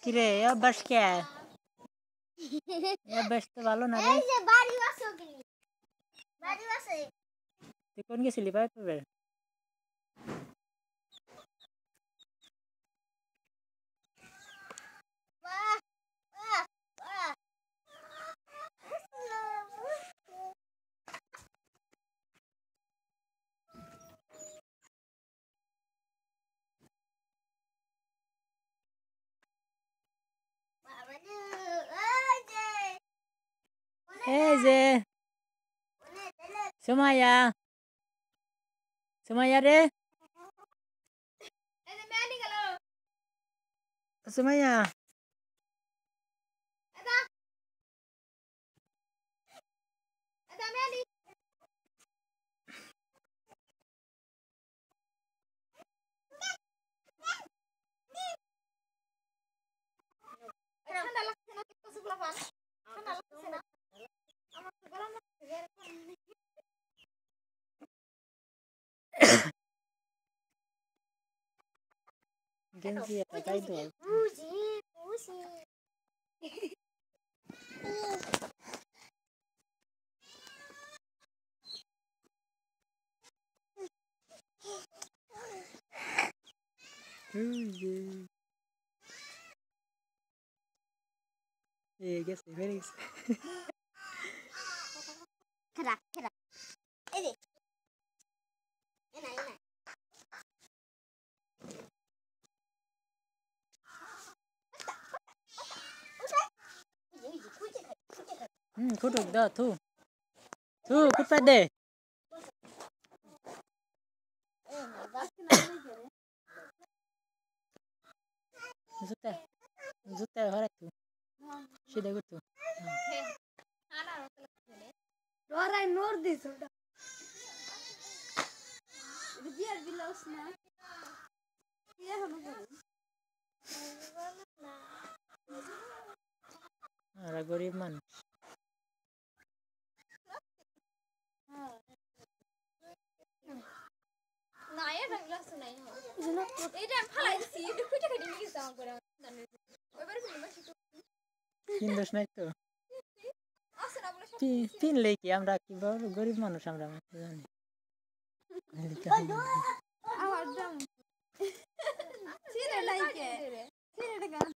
কিরে অভ্যাস কে অভ্যাস তো ভালো না রে তুই কোন গেছিলি ভাই তবে এই যে সুমাইয়া সুমাইয়া রে সুমাইয়া গেঞ্জি তাই তো গেছে বেড়ে গেছে খুটুক দাও থু থু কুটপা দে জুতা জুতা হরে তু সিধা করতু Dorai nor dis oda. Biar bilos na. Iya hono bolu. আরা গরিব মানুষ না এটা গ্লাস নাই হ এটা ফালাই দিছি এটা কইটা কেটে নিয়ে গেছে আমার করে ওইবারে ফিল্ম কিনদোস নাই তো কিনলে কি আমরা কি গরিব মানুষ আমরা জানি